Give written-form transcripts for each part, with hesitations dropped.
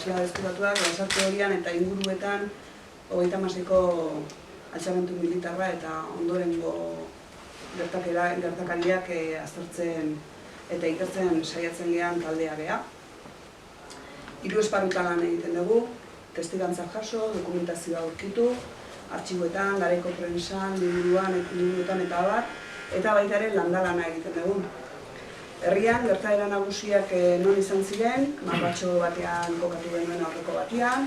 ikasleak ezkutatuak, lasarte horian eta inguruetan 36ko altxamentu militarra eta ondorengo gertakariak aztertzen eta ikertzen saiatzen gehan taldea geha. 3 esparrutan lan egiten dugu, testigantzak jaso, dokumentazioa aurkitu, artxiboetan, garaiko prensan, liburuetan eta abar, eta baita ere landalana egiten dugu. Herrian, gertaera nagusiak non izan ziren, marratxo batean kokatu genuen aurreko batean,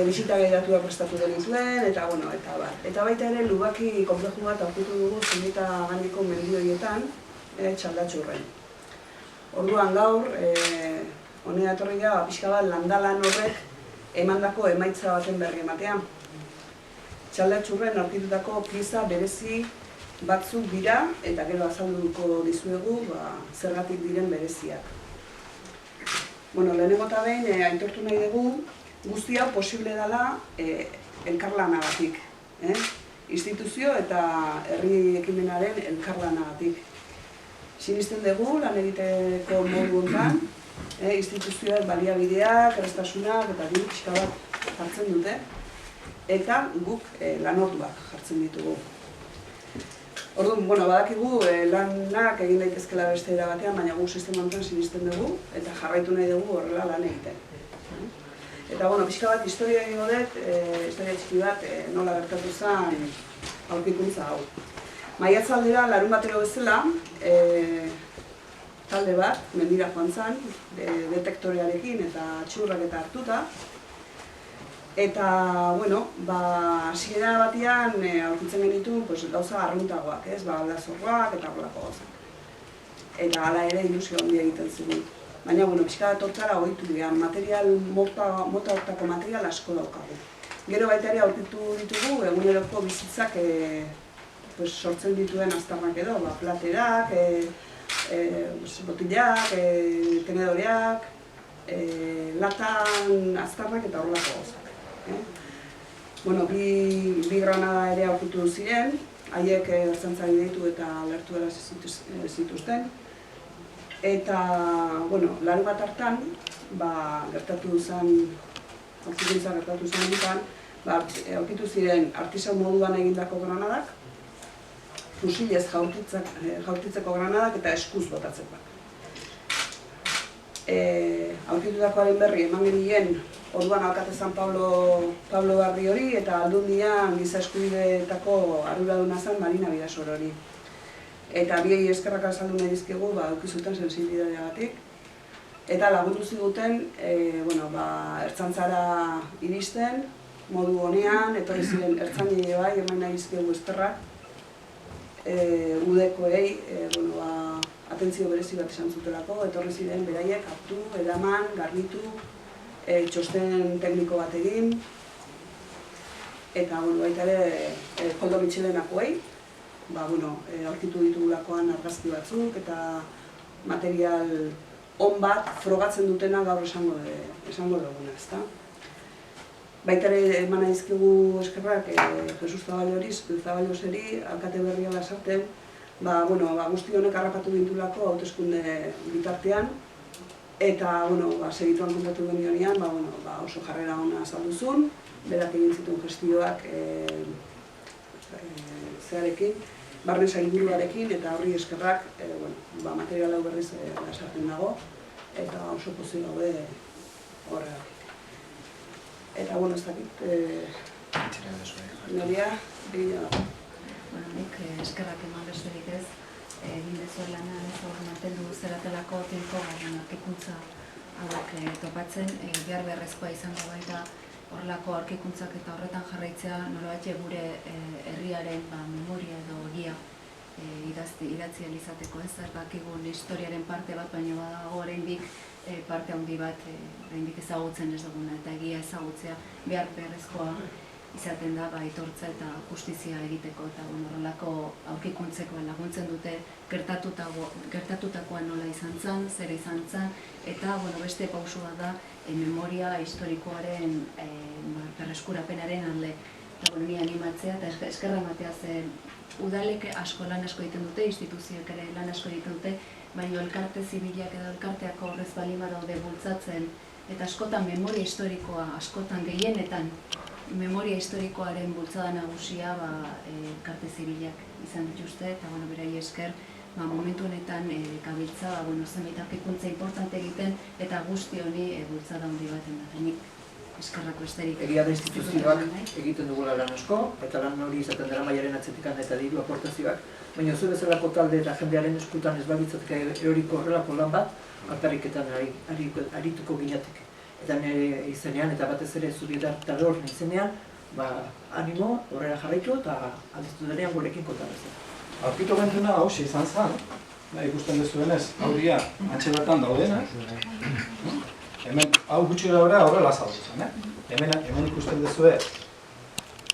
bisita gairatuak prestatu genituen, eta bueno, eta bar. Eta baita ere, lubaki konpleju bat aurkitu dugu Zumita gaineko mendi horietan, Txaldatxurren. Orduan gaur, honea etorri da, pixka bat landalan horrek emandako emaitza baten berri ematean. Txaldatxurren aurkitutako pieza berezi batzuk dira, eta gero azalduko dizuegu zergatik diren bereziak. Bueno, lehenengo eta behin, aitortu nahi dugu, guzti hau posible dela elkarlanagatik. Instituzio eta herri ekimenaren elkarlanagatik. Sinisten dugu, lan egiteko modu honetan, instituzioek baliabideak, errestasunak eta diru pixka bat jartzen dute, eta guk lanorduak jartzen ditugu. Orduan, badakigu lanak egin daitezkela beste era batean, baina guk sistema honetan sinisten dugu eta jarraitu nahi dugu horrela lan egiten. Eta, pixka bat, historia egingo dut, historia txiki bat nola gertatu zen aurkikuntza hau. Maiatzaldera, larun batero bezala, talde bat, mendira joan zen, detektorearekin eta txurrak eta hartuta. Eta, hasiera batean aurkitzen genitu gauza arruntagoak, aldazorroak eta horrelako gauzak. Eta hala ere ilusio handia egiten zigun. Baina, pixka bat hortara ohitu gehan, mota hortako material asko daukagu. Gero baita ere aurkitu ditugu, eguneroko bizitzak sortzen dituen aztarnak edo, platerak, botilak, tenedoreak, latan aztarnak eta horrelako gauzak. Bi granada ere aurkitu ziren, haiek ertzaintzari deitu eta alertu zituzten. Eta, larun bat hartan, gertatu zen dutan, aurkitu ziren artisau moduan egindako granadak, fusilez jaurtitzeko granadak eta eskuz botatzeko. Aurkitutakoaren berri eman genien orduan alkate San Pablo Barri hori eta aldundian giza eskubideetako arduraduna zen Marina Bidasor hori. Eta biei eskerrak azaldu nahi dizkigu eukizuten sensibilidadeagatik. Eta lagundu ziguten ertzaintzara iristen, modu honean, etorri ziren ertzainei bai, eman nahi dizkigu eskerrak. Udekoei atentzio berezi bat izan zutelako, etorri ziren beraiek hartu, eraman, garbitu, txosten tekniko bat egin. Eta baita ere Koldo Mitxelenakoei, aurkitu ditugulakoan argazki batzuk eta material on bat frogatzen dutena gaur esango duguna, ezta? Baita ere eman dizkigu eskerrak Jesus Zabaloseri, alkate berria Lasarten, guzti honek harrapatu ditulako hauteskunde bitartean, eta segituan kontatu genionean, oso jarrera ona azalduzun, berak egin zituen gestioak zearekin, barne sailburuarekin, eta horri eskerrak material hau berriz Lasarten dago, eta oso pozik gaude horregatik. Eta, ez dakit, Noria, egina dago. Nik eskerrak eman besterik ez, egin dezuen lana ez hor mantendu zeratelako tempo aurkikuntza hauek topatzen, behar beharrezkoa izango baita horrelako aurkikuntzak eta horretan jarraitzea nolabait gure herriaren memoria edo egia idatzi izateko ez, bakigun historiaren parte bat, baina badago oraindik parte handi bat oraindik ezagutzen ez duguna eta egia ezagutzea behar beharrezkoa izaten da aitortza eta justizia egiteko eta horrelako aurkikuntzeko laguntzen dute gertatutakoa nola izan zen, zer izan zen eta beste pausua da memoria historikoaren berreskurapenaren alde. Eta ni animatzea eta eskerra ematea zen udalek lan asko egiten dute, instituzioek ere lan asko egiten dute, baina elkarte zibilak edo elkarteako horrez balima daude bultzatzen eta askotan memoria historikoa, askotan gehienetan memoria historikoaren bultzada nagusia elkarte zibilak izan dituzte, eta beraiei esker momentu honetan gabiltza zenbait aurkikuntza importante egiten eta guzti honi bultzada handi bat ematen. Eskerrak besterik. Egia da instituzioak egiten dugula lan asko, eta lan hori izaten dela mailaren atzetikan eta diru aportazioak, baina zu bezalako talde eta jendearen eskutan ez babitzatek eroriko horrelako lan bat, altarriketan arituko ginatek. Eta nire izenean, eta batez ere zuri daror izenean, animo, horrela jarraitu eta aldiztu denean gurekin kontarazten. Aurkitu gentuena hausia izan zen, ikusten dezuenez, hau dira antxe bertan daudenak. Hemen, hau gutxi gara horrela azaldu zen, hemen ikusten dezue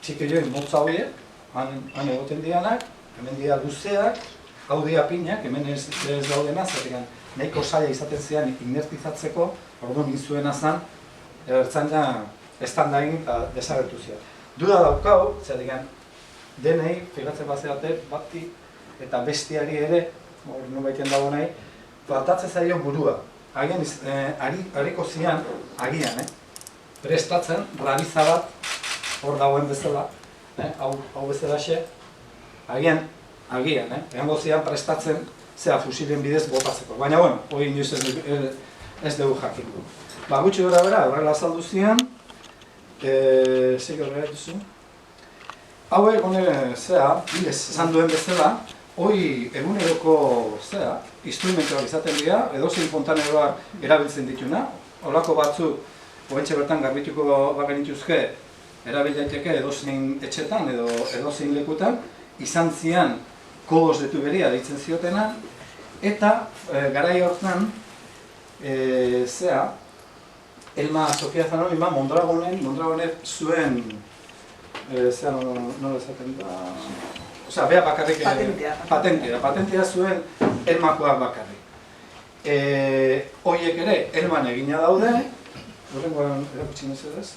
txikirioin motza horiek, han egoten dianak, hemen dira luzeak, hau dira pinak, hemen ez daudena, zerregan nahiko saia izaten zian inertizatzeko, orduan gizuena zen, ertzana estandain eta desagertu zian. Duda daukau, zerregan denei, figatzen bazeate, bati eta bestiari ere, hori baiten dago nahi, faltatzen zaio burua. Agian, hariko zian, agian, prestatzen, rabiza bat, hor dagoen bezala, hau bezala xe, agian, egongo zian prestatzen, zea fusilen bidez botatzeko. Baina, hori inoiz ez dugu jakin du. Gutxi gora bera, horrela azaldu zian, zeik horrela duzu. Hauek, zea, bidez esan duen bezala, hoi eguneroko instrumentuak izaten dira, edozein fontaneroak erabiltzen dituna. Holako batzuk, oentxe bertan garbituko bagenituzke, erabil daiteke edozein etxetan edo edozein lekutan, izan zian kodos de tuberia deitzen ziotena, eta garai hortan, Elma Sofia Zanonima Mondragonek zuen, nola esaten da... Osea, beha bakarrik patentea zuen Elmakoak bakarrik. Horiek ere Elman egina daude, horrengoan erakutsi mesedez.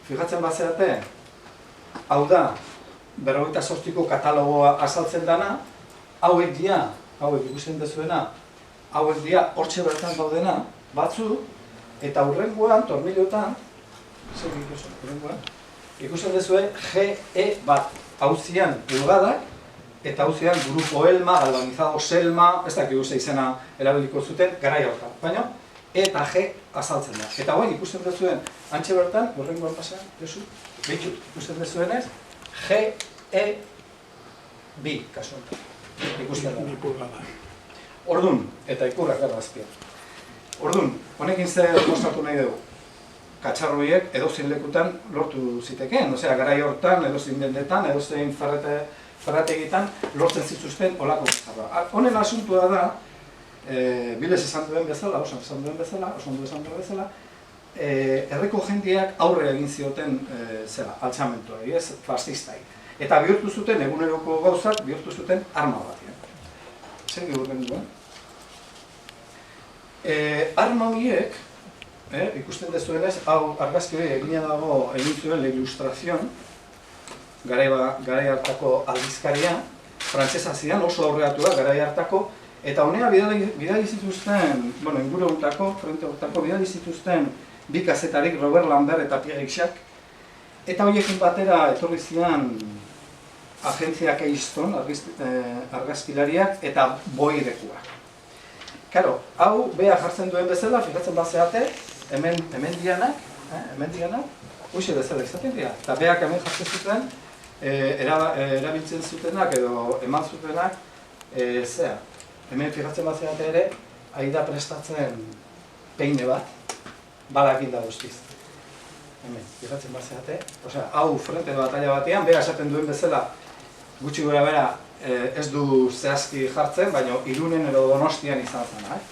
Fijatzen bazeate, hau da, 58ko katalogoa azaltzen dana, hauek ikusten dezuena, hauek dira hortxe bertan daudena, batzu, eta hurrengoan, tornillotan, ikusten dezuen GE bat, hauzian pulgadak, eta hauzian Grupo Elma, Galvanizado Selma, ez dakigu ze izena erabiliko zuten, garai hortan. Baina, eta G azaltzen da. Eta hoen ikusten dezuen, antxe bertan, horrengoan pasean, behitu ikusten dezuenez, GE2, kasu honetan. Ikusten da. Ordun, eta ikurrak gara azpian. Ordun, honekin zer mostratu nahi dugu. Katxarroiek edozein lekutan lortu zitekeen, osea, garai hortan, edozein dendetan, edozein ferrategitan lortzen zituzten olako katxarroa. Honen asuntua da, Bilez esan duen bezala, oso ondo esan duen bezala, herriko jendeak aurre egin zioten altxamentuari, ez, fascistai. Eta bihurtu zuten, eguneroko gauzak, bihurtu zuten arma batean. Zer gehurren duen? Arma horiek, ikusten dezuenez, hau argazki hori egina dago egin zuen La Ilustración, garai hartako aldizkaria, frantsesa zidan, oso aurreatua garai hartako, eta honea bidali zituzten, inguru hortako, frente hortako, bidali zituzten bi kazetarik Robert Lambert eta Pierre Ixak, eta horiekin batera etorri zidan agentzia Keystone, argazkilariak eta boirekuak. Karo, hau beha jartzen duen bezala, fijatzen bazeate, hemen dianak, hoxe bezala izaten dira. Eta behak hemen jartzen zuten, erabiltzen zutenak edo eman zutenak, hemen fijatzen bazeate ere, ari da prestatzen peine bat, balakin da guztiz. Hemen, fijatzen bazeate, hau frente batalla batean, beha esaten duen bezala, gutxi gora bera, ez du zehazki jartzen, baina Irunen edo Donostian izan zen.